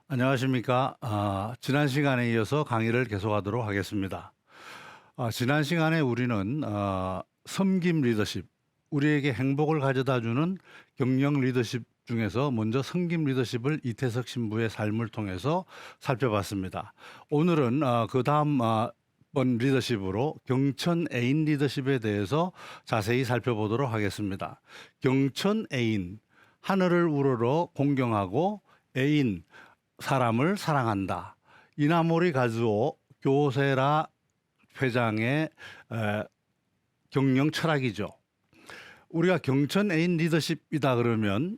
안녕하십니까. 지난 시간에 이어서 강의를 계속하도록 하겠습니다. 지난 시간에 우리는 섬김 리더십, 우리에게 행복을 가져다주는 경영 리더십 중에서 먼저 섬김 리더십을 이태석 신부의 삶을 통해서 살펴봤습니다. 오늘은 그 다음 번 리더십으로 경천 애인 리더십에 대해서 자세히 살펴보도록 하겠습니다. 경천 애인, 하늘을 우러러 공경하고 애인, 사람을 사랑한다. 이나모리 가즈오 교세라 회장의 경영 철학이죠. 우리가 경천 애인 리더십이다 그러면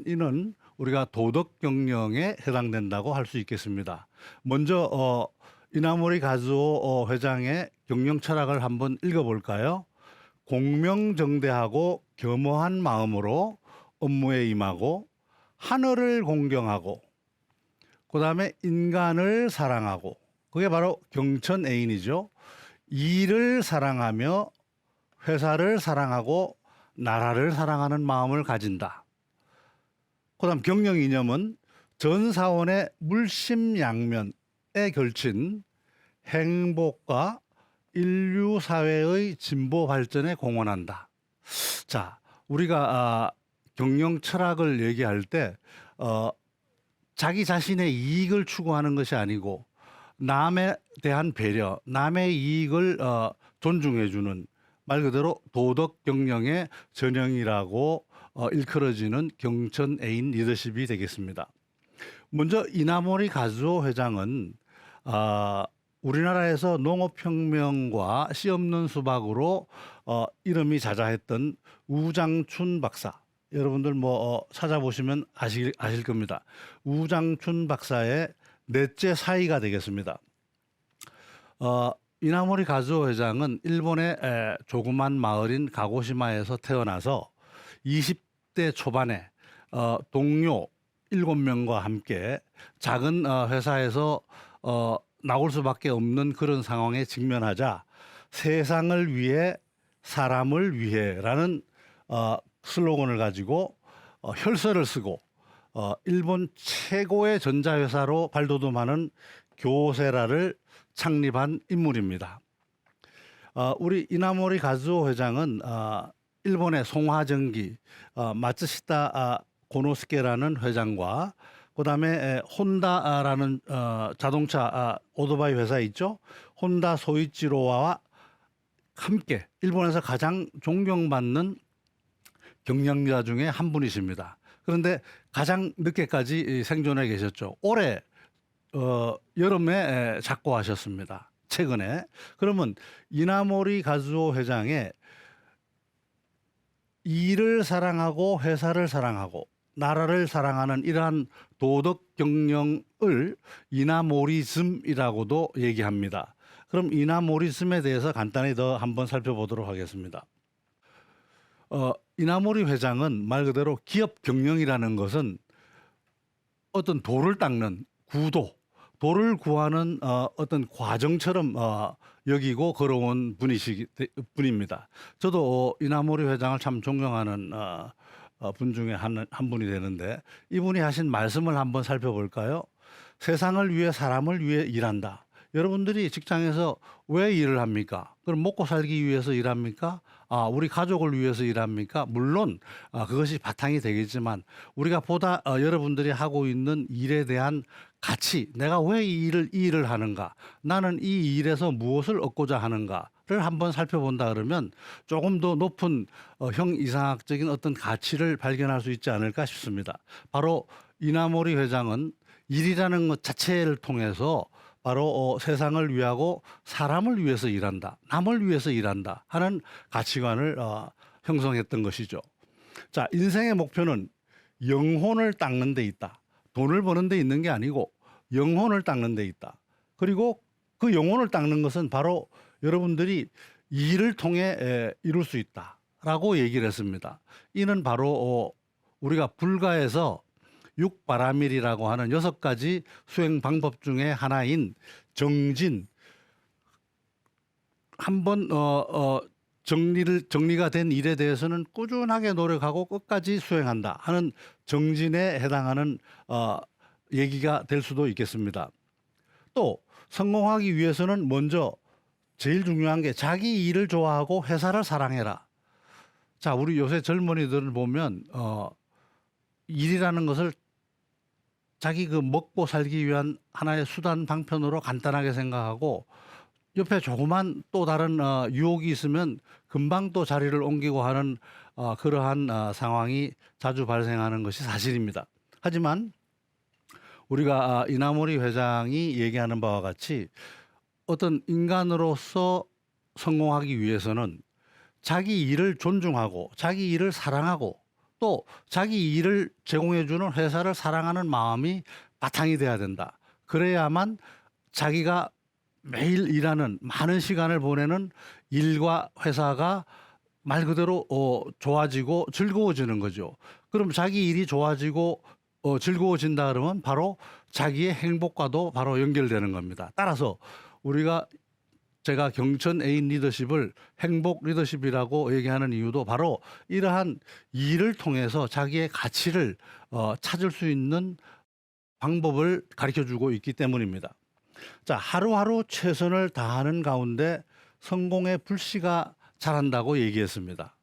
이는 우리가 도덕 경영에 해당된다고 할 수 있겠습니다. 먼저 이나모리 가즈오 회장의 경영 철학을 한번 읽어볼까요? 공명정대하고 겸허한 마음으로 업무에 임하고 하늘을 공경하고 그 다음에 인간을 사랑하고, 그게 바로 경천 애인이죠. 일을 사랑하며 회사를 사랑하고 나라를 사랑하는 마음을 가진다. 그 다음 경영 이념은 전 사원의 물심양면에 걸친 행복과 인류 사회의 진보 발전에 공헌한다. 자, 우리가 경영 철학을 얘기할 때 자기 자신의 이익을 추구하는 것이 아니고 남에 대한 배려, 남의 이익을 존중해주는, 말 그대로 도덕 경영의 전형이라고 일컬어지는 경천 애인 리더십이 되겠습니다. 먼저 이나모리 가즈오 회장은 우리나라에서 농업혁명과 씨 없는 수박으로 이름이 자자했던 우장춘 박사, 여러분들 찾아보시면 아실 겁니다. 우장춘 박사의 넷째 사위가 되겠습니다. 이나모리 가즈오 회장은 일본의 조그만 마을인 가고시마에서 태어나서 20대 초반에 동료 7명과 함께 작은 회사에서 나올 수밖에 없는 그런 상황에 직면하자 세상을 위해 사람을 위해라는 슬로건을 가지고 혈서를 쓰고 일본 최고의 전자회사로 발돋움하는 교세라를 창립한 인물입니다. 우리 이나모리 가즈오 회장은 일본의 송화전기 마츠시타 고노스케라는 회장과 그 다음에 혼다라는 자동차 오토바이 회사 있죠. 혼다 소이치로와 함께 일본에서 가장 존경받는 경영자 중에 한 분이십니다. 그런데 가장 늦게까지 생존해 계셨죠. 올해 여름에 작고하셨습니다. 최근에. 그러면 이나모리 가즈오 회장의 일을 사랑하고 회사를 사랑하고 나라를 사랑하는 이러한 도덕 경영을 이나모리즘이라고도 얘기합니다. 그럼 이나모리즘에 대해서 간단히 더 한번 살펴보도록 하겠습니다. 이나모리 회장은 말 그대로 기업 경영이라는 것은 어떤 돌을 닦는 구도, 돌을 구하는 어떤 과정처럼 여기고 걸어온 분입니다. 저도 이나모리 회장을 참 존경하는 분 중에 한 분이 되는데, 이분이 하신 말씀을 한번 살펴볼까요? 세상을 위해 사람을 위해 일한다. 여러분들이 직장에서 왜 일을 합니까? 그럼 먹고 살기 위해서 일합니까? 우리 가족을 위해서 일합니까? 물론 그것이 바탕이 되겠지만 우리가 보다 여러분들이 하고 있는 일에 대한 가치, 내가 왜 이 일을 하는가, 나는 이 일에서 무엇을 얻고자 하는가를 한번 살펴본다 그러면 조금 더 높은 형이상학적인 어떤 가치를 발견할 수 있지 않을까 싶습니다. 바로 이나모리 회장은 일이라는 것 자체를 통해서 바로 세상을 위하고 사람을 위해서 일한다, 남을 위해서 일한다 하는 가치관을 형성했던 것이죠. 자, 인생의 목표는 영혼을 닦는 데 있다. 돈을 버는 데 있는 게 아니고 영혼을 닦는 데 있다. 그리고 그 영혼을 닦는 것은 바로 여러분들이 일을 통해 이룰 수 있다라고 얘기를 했습니다. 이는 바로 우리가 불가에서 6바라밀이라고 하는 6가지 수행 방법 중에 하나인 정진, 한번 정리가 된 일에 대해서는 꾸준하게 노력하고 끝까지 수행한다 하는 정진에 해당하는 얘기가 될 수도 있겠습니다. 또 성공하기 위해서는 먼저 제일 중요한 게 자기 일을 좋아하고 회사를 사랑해라. 자, 우리 요새 젊은이들을 보면 일이라는 것을 자기 그 먹고 살기 위한 하나의 수단 방편으로 간단하게 생각하고 옆에 조그만 또 다른 유혹이 있으면 금방 또 자리를 옮기고 하는 그러한 상황이 자주 발생하는 것이 사실입니다. 하지만 우리가 이나모리 회장이 얘기하는 바와 같이 어떤 인간으로서 성공하기 위해서는 자기 일을 존중하고 자기 일을 사랑하고 또 자기 일을 제공해주는 회사를 사랑하는 마음이 바탕이 돼야 된다. 그래야만 자기가 매일 일하는 많은 시간을 보내는 일과 회사가 말 그대로 좋아지고 즐거워지는 거죠. 그럼 자기 일이 좋아지고 즐거워진다 그러면 바로 자기의 행복과도 바로 연결되는 겁니다. 따라서 제가 경천 애인 리더십을 행복 리더십이라고 얘기하는 이유도 바로 이러한 일을 통해서 자기의 가치를 찾을 수 있는 방법을 가르쳐주고 있기 때문입니다. 자, 하루하루 최선을 다하는 가운데 성공의 불씨가 자란다고 얘기했습니다.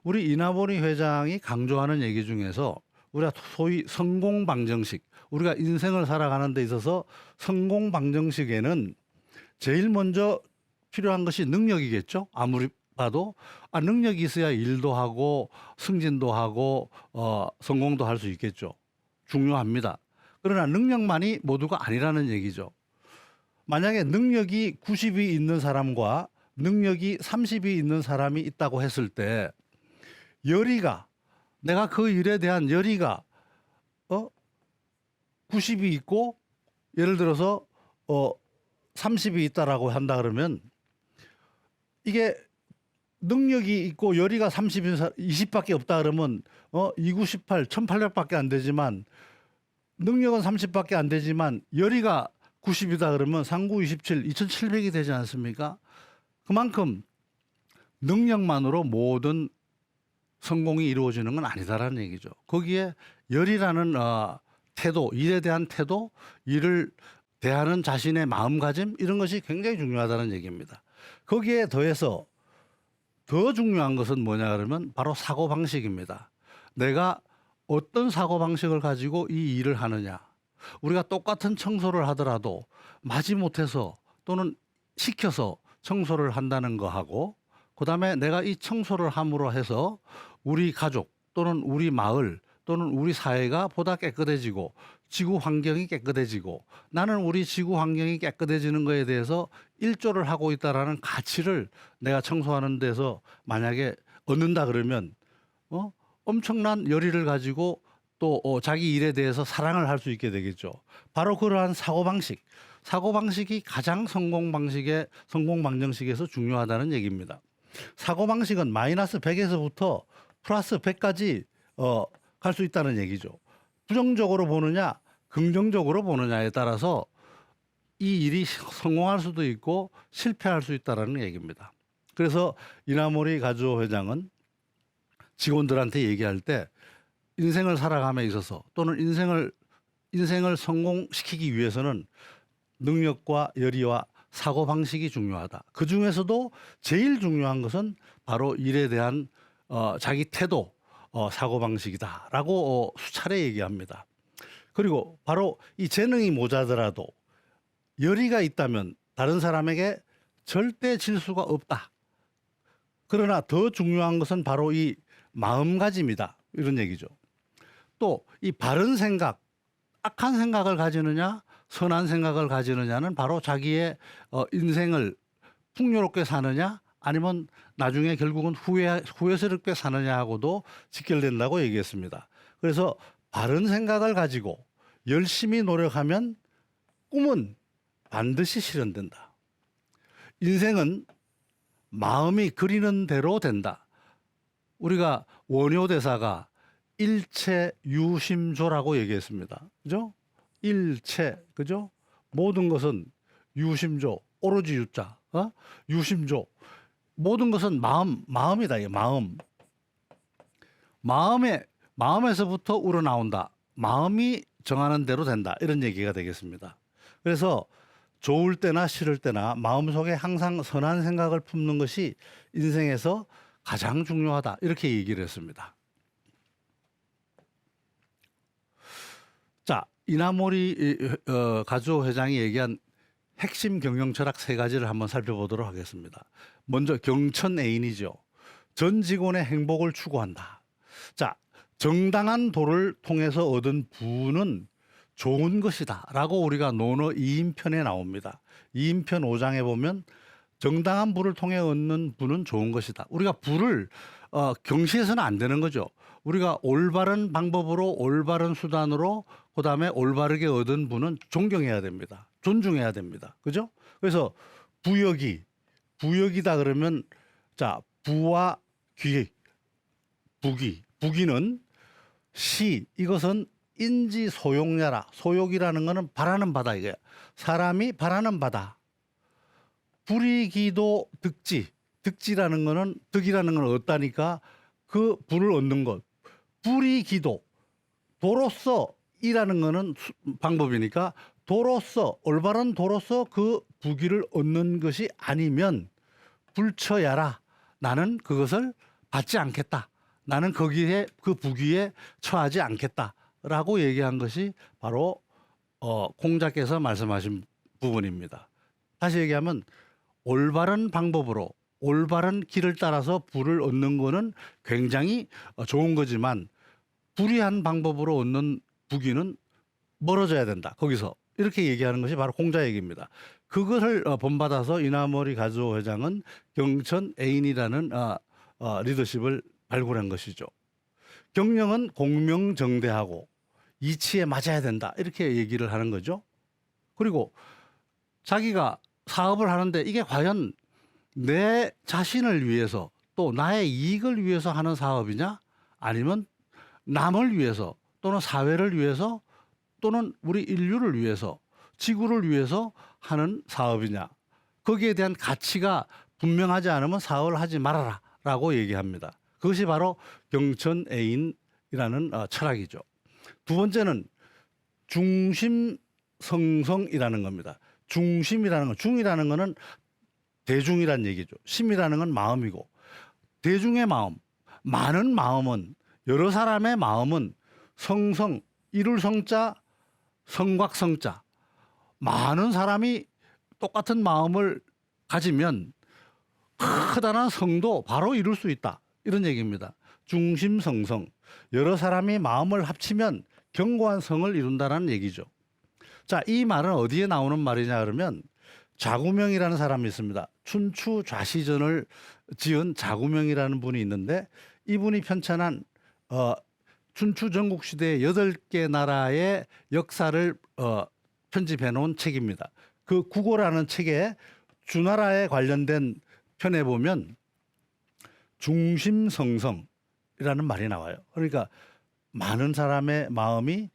우리 이나모리 회장이 강조하는 얘기 중에서 우리가 소위 성공 방정식, 우리가 인생을 살아가는 데 있어서 성공 방정식에는 제일 먼저 필요한 것이 능력이겠죠. 아무리 봐도 능력이 있어야 일도 하고 승진도 하고 성공도 할 수 있겠죠. 중요합니다. 그러나 능력만이 모두가 아니라는 얘기죠. 만약에 능력이 90이 있는 사람과 능력이 30이 있는 사람이 있다고 했을 때 내가 그 일에 대한 열의가 90이 있고 예를 들어서 30이 있다라고 한다 그러면 이게 능력이 있고 열의가 20밖에 없다 그러면 298, 1800밖에 안 되지만 능력은 30밖에 안 되지만 열의가 90이다 그러면 3927, 2700이 되지 않습니까? 그만큼 능력만으로 모든 성공이 이루어지는 건 아니다라는 얘기죠. 거기에 열이라는 태도, 일에 대한 태도, 일을 대하는 자신의 마음가짐 이런 것이 굉장히 중요하다는 얘기입니다. 거기에 더해서 더 중요한 것은 뭐냐 그러면 바로 사고방식입니다. 내가 어떤 사고방식을 가지고 이 일을 하느냐. 우리가 똑같은 청소를 하더라도 마지못해서 또는 시켜서 청소를 한다는 거하고 그다음에 내가 이 청소를 함으로 해서 우리 가족 또는 우리 마을 또는 우리 사회가 보다 깨끗해지고 지구 환경이 깨끗해지고 나는 우리 지구 환경이 깨끗해지는 것에 대해서 일조를 하고 있다라는 가치를 내가 청소하는 데서 만약에 얻는다 그러면 엄청난 열의를 가지고 또 자기 일에 대해서 사랑을 할 수 있게 되겠죠. 바로 그러한 사고방식이 가장 성공 방정식에서 중요하다는 얘기입니다. 사고방식은 마이너스 100에서부터 플러스 100까지 갈 수 있다는 얘기죠. 부정적으로 보느냐 긍정적으로 보느냐에 따라서 이 일이 성공할 수도 있고 실패할 수 있다는 얘기입니다. 그래서 이나모리 가즈오 회장은 직원들한테 얘기할 때 인생을 살아감에 있어서 또는 인생을 성공시키기 위해서는 능력과 열의와 사고방식이 중요하다. 그중에서도 제일 중요한 것은 바로 일에 대한 자기 태도, 사고방식이다라고 수차례 얘기합니다. 그리고 바로 이 재능이 모자더라도 열의가 있다면 다른 사람에게 절대 질 수가 없다. 그러나 더 중요한 것은 바로 이 마음가짐이다. 이런 얘기죠. 또 이 바른 생각, 악한 생각을 가지느냐 선한 생각을 가지느냐는 바로 자기의 인생을 풍요롭게 사느냐 아니면 나중에 결국은 후회스럽게 사느냐하고도 직결된다고 얘기했습니다. 그래서 바른 생각을 가지고 열심히 노력하면 꿈은 반드시 실현된다. 인생은 마음이 그리는 대로 된다. 우리가 원효 대사가 일체유심조라고 얘기했습니다. 그죠? 일체, 그죠? 모든 것은 유심조, 오로지 유자, 유심조. 모든 것은 마음이다. 이 마음. 마음에서부터 우러나온다. 마음이 정하는 대로 된다. 이런 얘기가 되겠습니다. 그래서 좋을 때나 싫을 때나 마음속에 항상 선한 생각을 품는 것이 인생에서 가장 중요하다. 이렇게 얘기를 했습니다. 자, 이나모리 가주호 회장이 얘기한 핵심 경영 철학 세 가지를 한번 살펴보도록 하겠습니다. 먼저 경천 애인이죠. 전 직원의 행복을 추구한다. 자, 정당한 도를 통해서 얻은 부는 좋은 것이다 라고 우리가 논어 2인편에 나옵니다. 2인편 5장에 보면 정당한 부를 통해 얻는 부는 좋은 것이다. 우리가 부를 경시해서는 안 되는 거죠. 우리가 올바른 방법으로 올바른 수단으로 그다음에 올바르게 얻은 부는 존경해야 됩니다. 존중해야 됩니다. 그죠? 그래서 부역이다 그러면 자, 부와 부귀는 시, 이것은 인지 소용야라. 소욕이라는 것은 바라는 바다 이거야. 사람이 바라는 바다. 불이기도 득지라는 것은 득이라는 건 얻다니까 그 부를 얻는 것. 불이기도 도로서 이라는 것은 방법이니까 도로서 올바른 도로서 그 부귀를 얻는 것이 아니면 불처야라. 나는 그것을 받지 않겠다. 나는 거기에 그 부귀에 처하지 않겠다라고 얘기한 것이 바로 공자께서 말씀하신 부분입니다. 다시 얘기하면 올바른 방법으로 올바른 길을 따라서 부를 얻는 거는 굉장히 좋은 거지만 불이한 방법으로 얻는 부귀는 멀어져야 된다. 거기서 이렇게 얘기하는 것이 바로 공자 얘기입니다. 그것을 본받아서 이나모리 가주호 회장은 경천 애인이라는 리더십을 발굴한 것이죠. 경영은 공명정대하고 이치에 맞아야 된다. 이렇게 얘기를 하는 거죠. 그리고 자기가 사업을 하는데 이게 과연 내 자신을 위해서 또 나의 이익을 위해서 하는 사업이냐 아니면 남을 위해서 또는 사회를 위해서 또는 우리 인류를 위해서 지구를 위해서 하는 사업이냐 거기에 대한 가치가 분명하지 않으면 사업을 하지 말아라 라고 얘기합니다. 그것이 바로 경천애인이라는 철학이죠. 두 번째는 중심성성이라는 겁니다. 중심이라는 건 중이라는 것은 대중이란 얘기죠. 심이라는 건 마음이고 대중의 마음, 많은 마음은 여러 사람의 마음은 성성, 이룰 성자, 성곽성자 많은 사람이 똑같은 마음을 가지면 커다란 성도 바로 이룰 수 있다. 이런 얘기입니다. 중심성성. 여러 사람이 마음을 합치면 견고한 성을 이룬다는 얘기죠. 자, 이 말은 어디에 나오는 말이냐 그러면 자구명이라는 사람이 있습니다. 춘추 좌시전을 지은 자구명이라는 분이 있는데 이분이 편찬한 춘추 전국시대의 8개 나라의 역사를 편집해 놓은 책입니다. 그 국어라는 책에 주나라에 관련된 편에 보면 중심성성이라는 말이 나와요. 그러니까 많은 사람의 마음이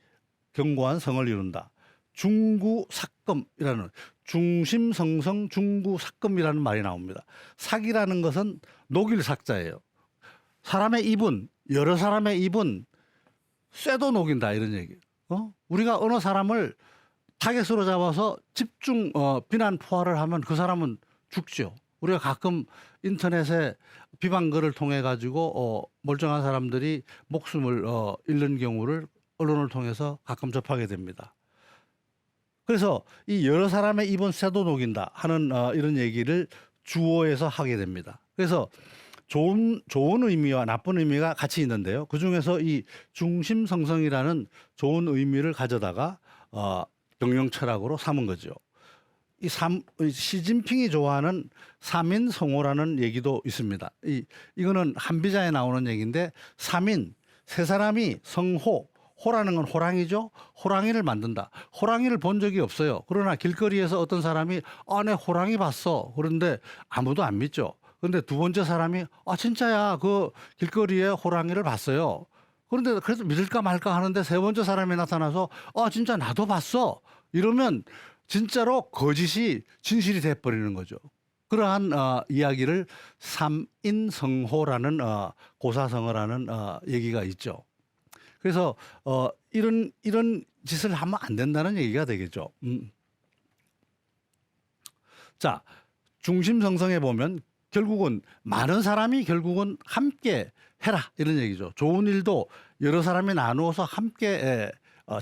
견고한 성을 이룬다. 중구삭금이라는 중심성성 중구삭금이라는 말이 나옵니다. 삭이라는 것은 녹일 삭자예요. 사람의 입은 여러 사람의 입은 쇠도 녹인다 이런 얘기예요. 우리가 어느 사람을 타겟으로 잡아서 집중 비난 포화를 하면 그 사람은 죽죠. 우리가 가끔 인터넷에 비방글을 통해 가지고 멀쩡한 사람들이 목숨을 잃는 경우를 언론을 통해서 가끔 접하게 됩니다. 그래서 이 여러 사람의 입은 쇠도 녹인다 하는 이런 얘기를 주어에서 하게 됩니다. 그래서 좋은 의미와 나쁜 의미가 같이 있는데요. 그중에서 이 중심성성이라는 좋은 의미를 가져다가 경영 철학으로 삼은 거죠. 시진핑이 좋아하는 삼인성호라는 얘기도 있습니다. 이거는 한비자에 나오는 얘기인데 삼인 세 사람이 성호 호라는 건 호랑이죠. 호랑이를 만든다. 호랑이를 본 적이 없어요. 그러나 길거리에서 어떤 사람이 내 호랑이 봤어. 그런데 아무도 안 믿죠. 그런데 두 번째 사람이 진짜야 그 길거리에 호랑이를 봤어요. 그런데 그래서 믿을까 말까 하는데 세 번째 사람이 나타나서 진짜 나도 봤어. 이러면 진짜로 거짓이 진실이 돼버리는 거죠. 그러한 이야기를 삼인성호라는 고사성어라는 얘기가 있죠. 그래서 이런 짓을 하면 안 된다는 얘기가 되겠죠. 자, 중심성성에 보면 결국은 많은 사람이 결국은 함께 해라 이런 얘기죠. 좋은 일도 여러 사람이 나누어서 함께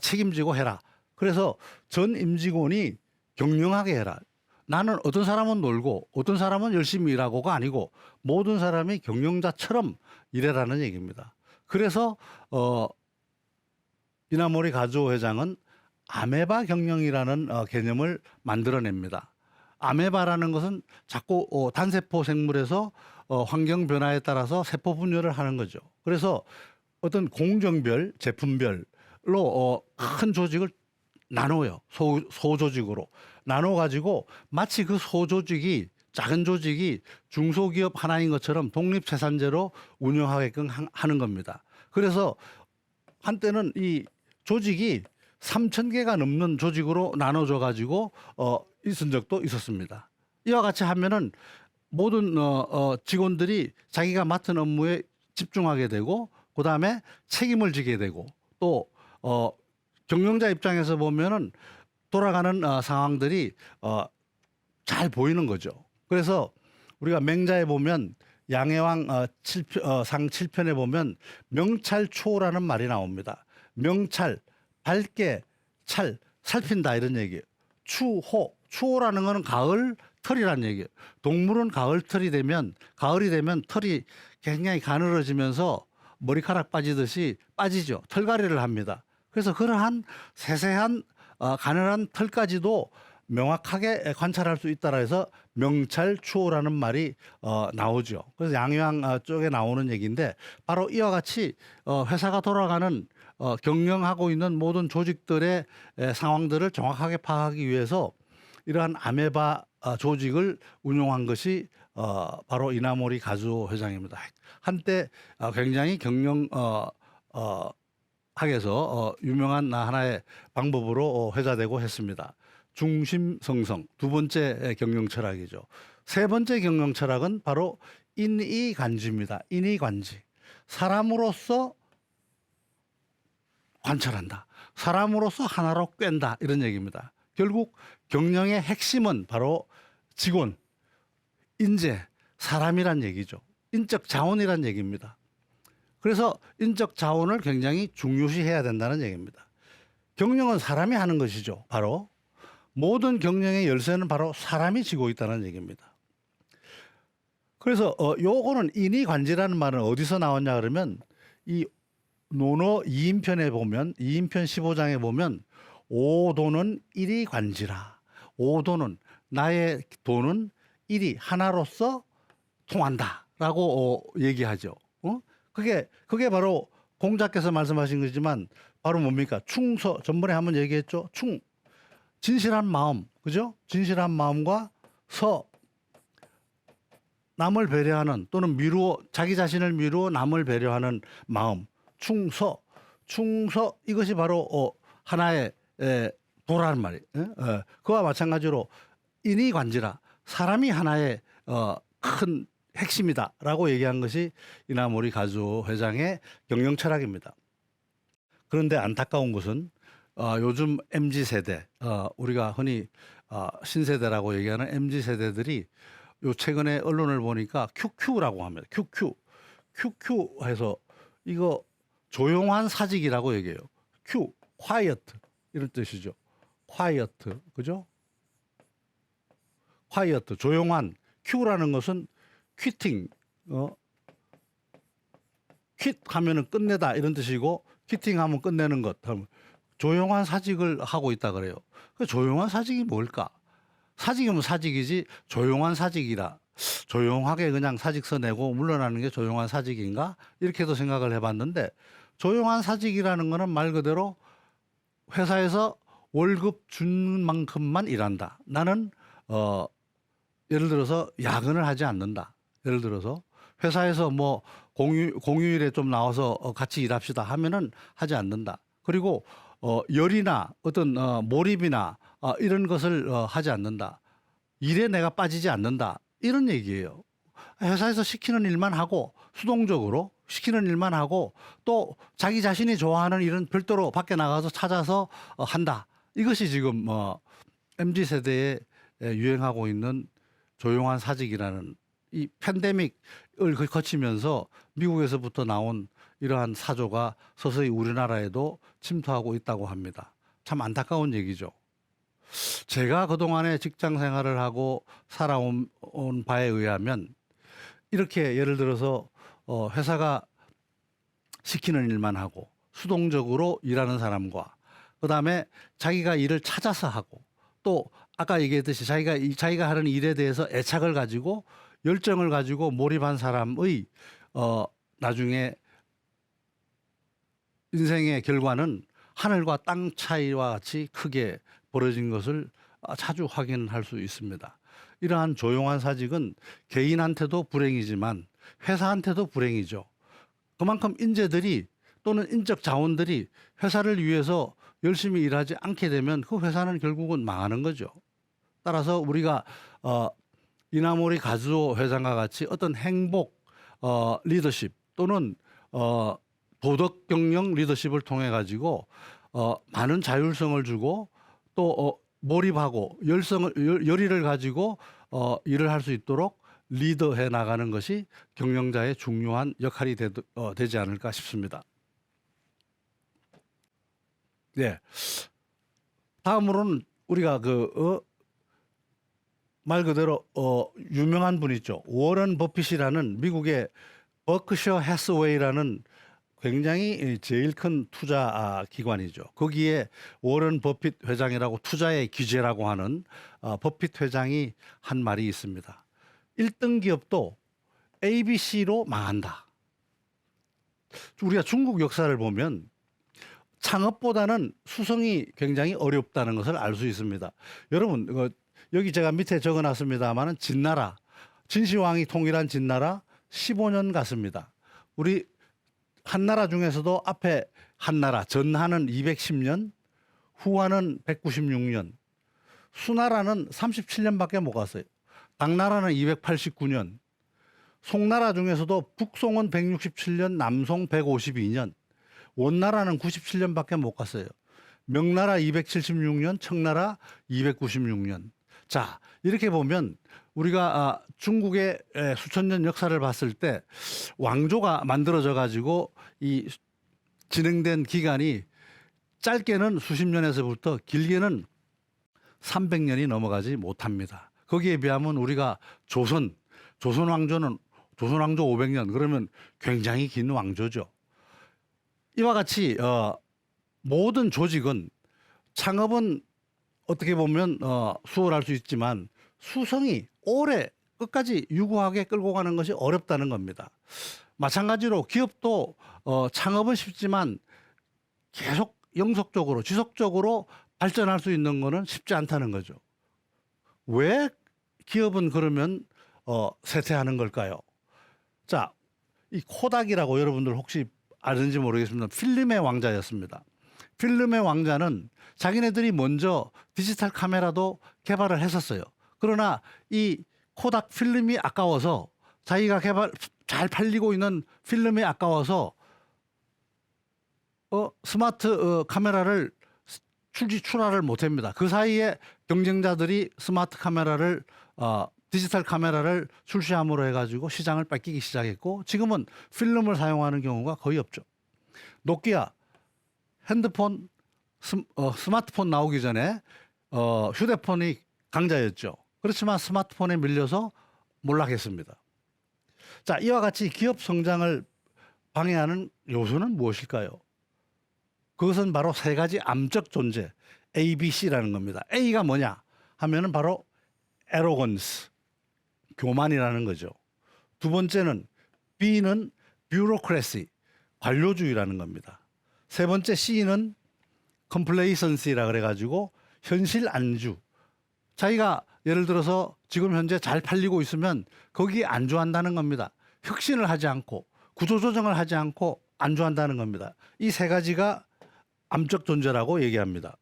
책임지고 해라. 그래서 전 임직원이 경영하게 해라. 나는 어떤 사람은 놀고 어떤 사람은 열심히 일하고가 아니고 모든 사람이 경영자처럼 일해라는 얘기입니다. 그래서 이나모리 가즈오 회장은 아메바 경영이라는 개념을 만들어냅니다. 아메바라는 것은 자꾸 단세포 생물에서 환경 변화에 따라서 세포 분열을 하는 거죠. 그래서 어떤 공정별, 제품별로 큰 조직을 나눠요. 소조직으로 나눠가지고 마치 그 소조직이 작은 조직이 중소기업 하나인 것처럼 독립생산제로 운영하게끔 하는 겁니다. 그래서 한때는 이 조직이 3,000개가 넘는 조직으로 나눠져 가지고 있은 적도 있었습니다. 이와 같이 하면은 모든 직원들이 자기가 맡은 업무에 집중하게 되고 그다음에 책임을 지게 되고 또 경영자 입장에서 보면은 돌아가는 상황들이 잘 보이는 거죠. 그래서 우리가 맹자에 보면 양해왕 상 7편에 보면 명찰초라는 말이 나옵니다. 명찰, 밝게 찰, 살핀다 이런 얘기예요. 추호, 추호라는 거는 가을 털이라는 얘기예요. 동물은 가을이 되면 털이 굉장히 가늘어지면서 머리카락 빠지듯이 빠지죠. 털갈이를 합니다. 그래서 그러한 세세한 가늘한 털까지도 명확하게 관찰할 수 있다라 해서 명찰추호라는 말이 나오죠. 그래서 양유왕 쪽에 나오는 얘기인데 바로 이와 같이 회사가 돌아가는 경영하고 있는 모든 조직들의 상황들을 정확하게 파악하기 위해서 이러한 아메바 조직을 운용한 것이 바로 이나모리 가즈오 회장입니다. 한때 굉장히 학에서 유명한 하나의 방법으로 회자되고 했습니다. 중심성성 두 번째 경영 철학이죠. 세 번째 경영 철학은 바로 인의관지입니다. 인의관지. 사람으로서 관찰한다. 사람으로서 하나로 꿰다 이런 얘기입니다. 결국 경영의 핵심은 바로 직원, 인재, 사람이란 얘기죠. 인적 자원이란 얘기입니다. 그래서 인적 자원을 굉장히 중요시해야 된다는 얘기입니다. 경영은 사람이 하는 것이죠. 바로 모든 경영의 열쇠는 바로 사람이 쥐고 있다는 얘기입니다. 그래서 요거는 인의관지라는 말은 어디서 나왔냐 그러면 이 논어 2인편에 보면 2인편 15장에 보면 오도는 일이관지라. 오도는 나의 도는 일이 하나로서 통한다라고 얘기하죠. 그게 바로 공자께서 말씀하신 거지만 바로 뭡니까? 충서 전번에 한번 얘기했죠. 진실한 마음, 그죠? 진실한 마음과 서 남을 배려하는 또는 자기 자신을 미루어 남을 배려하는 마음, 충서 이것이 바로 하나의 도라는 말이에요. 그와 마찬가지로 인의관지라 사람이 하나의 큰 핵심이다라고 얘기한 것이 이나모리 가즈오 회장의 경영 철학입니다. 그런데 안타까운 것은 요즘 MZ 세대, 우리가 흔히 신세대라고 얘기하는 MZ 세대들이 요 최근에 언론을 보니까 QQ라고 합니다. QQ 해서 이거 조용한 사직이라고 얘기해요. quiet 이런 뜻이죠. quiet, 그죠? quiet, 조용한. Q라는 것은 quitting, quit 하면은 끝내다 이런 뜻이고 quitting 하면 끝내는 것. 조용한 사직을 하고 있다 그래요. 그 조용한 사직이 뭘까? 사직이면 사직이지 조용한 사직이라. 조용하게 그냥 사직서 내고 물러나는 게 조용한 사직인가? 이렇게도 생각을 해봤는데 조용한 사직이라는 거는 말 그대로 회사에서 월급 주는 만큼만 일한다. 나는 예를 들어서 야근을 하지 않는다. 예를 들어서 회사에서 뭐 공휴일에 좀 나와서 같이 일합시다 하면은 하지 않는다. 그리고 열이나 어떤 몰입이나 이런 것을 하지 않는다. 일에 내가 빠지지 않는다. 이런 얘기예요. 회사에서 시키는 일만 하고 수동적으로 시키는 일만 하고 또 자기 자신이 좋아하는 일은 별도로 밖에 나가서 찾아서 한다. 이것이 지금 MZ 세대에 유행하고 있는 조용한 사직이라는 이 팬데믹을 거치면서 미국에서부터 나온 이러한 사조가 서서히 우리나라에도 침투하고 있다고 합니다. 참 안타까운 얘기죠. 제가 그동안에 직장 생활을 하고 살아온 바에 의하면 이렇게 예를 들어서 회사가 시키는 일만 하고 수동적으로 일하는 사람과 그다음에 자기가 일을 찾아서 하고 또 아까 얘기했듯이 자기가 하는 일에 대해서 애착을 가지고 열정을 가지고 몰입한 사람의 나중에 인생의 결과는 하늘과 땅 차이와 같이 크게 벌어진 것을 자주 확인할 수 있습니다. 이러한 조용한 사직은 개인한테도 불행이지만 회사한테도 불행이죠. 그만큼 인재들이 또는 인적 자원들이 회사를 위해서 열심히 일하지 않게 되면 그 회사는 결국은 망하는 거죠. 따라서 우리가 이나모리 가즈오 회장과 같이 어떤 행복 리더십 또는 도덕 경영 리더십을 통해 가지고 많은 자율성을 주고 또 몰입하고 열의를 가지고 일을 할 수 있도록 리더해 나가는 것이 경영자의 중요한 역할이 되지 않을까 싶습니다. 네. 다음으로는 우리가 말 그대로 유명한 분 있죠. 워런 버핏이라는 미국의 버크셔 해스웨이라는 굉장히 제일 큰 투자 기관이죠. 거기에 워런 버핏 회장이라고 투자의 귀재라고 하는 버핏 회장이 한 말이 있습니다. 1등 기업도 ABC로 망한다. 우리가 중국 역사를 보면 창업보다는 수성이 굉장히 어렵다는 것을 알 수 있습니다. 여러분 여기 제가 밑에 적어놨습니다마는 진나라 진시황이 통일한 진나라 15년 갔습니다. 우리 한나라 중에서도 앞에 한나라 전하는 210년, 후하는 196년, 수나라는 37년밖에 못 갔어요. 당나라는 289년, 송나라 중에서도 북송은 167년, 남송 152년, 원나라는 97년밖에 못 갔어요. 명나라 276년, 청나라 296년. 자, 이렇게 보면 우리가 중국의 수천 년 역사를 봤을 때 왕조가 만들어져 가지고 이 진행된 기간이 짧게는 수십 년에서부터 길게는 300년이 넘어가지 못합니다. 거기에 비하면 우리가 조선 왕조 500년 그러면 굉장히 긴 왕조죠. 이와 같이 모든 조직은 창업은 어떻게 보면 수월할 수 있지만 수성이 오래 끝까지 유구하게 끌고 가는 것이 어렵다는 겁니다. 마찬가지로 기업도 창업은 쉽지만 계속 영속적으로 지속적으로 발전할 수 있는 것은 쉽지 않다는 거죠. 왜 기업은 그러면 쇠퇴하는 걸까요? 자, 이 코닥이라고 여러분들 혹시 아는지 모르겠습니다. 필름의 왕자였습니다. 필름의 왕자는 자기네들이 먼저 디지털 카메라도 개발을 했었어요. 그러나 이 코닥 필름이 아까워서 자기가 잘 팔리고 있는 필름이 아까워서 스마트 카메라를 출하를 못합니다. 그 사이에 경쟁자들이 스마트 카메라를 디지털 카메라를 출시함으로 해가지고 시장을 뺏기기 시작했고 지금은 필름을 사용하는 경우가 거의 없죠. 노키아 핸드폰 스마트폰 나오기 전에 휴대폰이 강자였죠. 그렇지만 스마트폰에 밀려서 몰락했습니다. 자, 이와 같이 기업 성장을 방해하는 요소는 무엇일까요? 그것은 바로 세 가지 암적 존재 ABC라는 겁니다. A가 뭐냐 하면은 바로 arrogance 교만이라는 거죠. 두 번째는 B는 bureaucracy 관료주의라는 겁니다. 세 번째 C는 complacency라 그래가지고 현실 안주. 자기가 예를 들어서 지금 현재 잘 팔리고 있으면 거기에 안주한다는 겁니다. 혁신을 하지 않고 구조조정을 하지 않고 안주한다는 겁니다. 이 세 가지가 암적 존재라고 얘기합니다.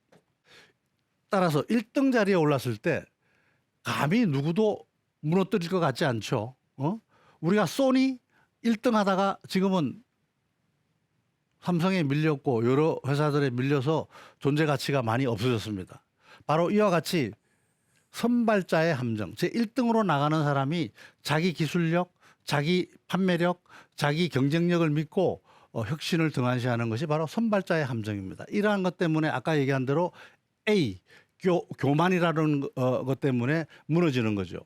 따라서 1등 자리에 올랐을 때 감히 누구도 무너뜨릴 것 같지 않죠? 우리가 소니 1등 하다가 지금은 삼성에 밀렸고 여러 회사들에 밀려서 존재 가치가 많이 없어졌습니다. 바로 이와 같이 선발자의 함정. 제 1등으로 나가는 사람이 자기 기술력, 자기 판매력, 자기 경쟁력을 믿고 혁신을 등한시하는 것이 바로 선발자의 함정입니다. 이러한 것 때문에 아까 얘기한 대로 A, 교만이라는 것 때문에 무너지는 거죠.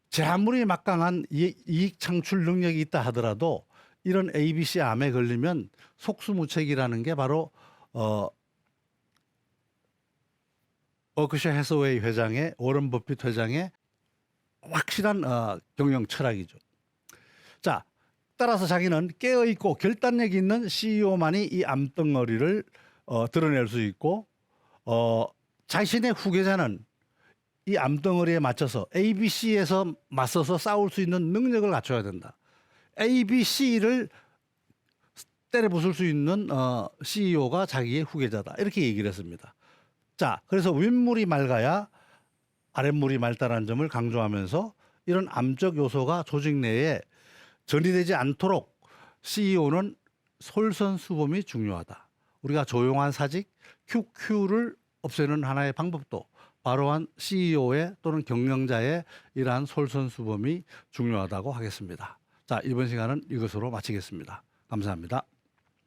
제 아무리 막강한 이익 창출 능력이 있다 하더라도 이런 ABC 암에 걸리면 속수무책이라는 게 바로 버크셔 해서웨이 회장의 워런 버핏 회장의 확실한 경영 철학이죠. 자, 따라서 자기는 깨어있고 결단력 있는 CEO만이 이 암덩어리를 드러낼 수 있고 자신의 후계자는 이 암덩어리에 맞춰서 ABC에서 맞서서 싸울 수 있는 능력을 갖춰야 된다. ABC를 때려 부술 수 있는 CEO가 자기의 후계자다. 이렇게 얘기를 했습니다. 자, 그래서 윗물이 맑아야 아랫물이 맑다는 점을 강조하면서 이런 암적 요소가 조직 내에 전이되지 않도록 CEO는 솔선수범이 중요하다. 우리가 조용한 사직, QQ를 없애는 하나의 방법도 바로한 CEO의 또는 경영자의 이러한 솔선수범이 중요하다고 하겠습니다. 자, 이번 시간은 이것으로 마치겠습니다. 감사합니다.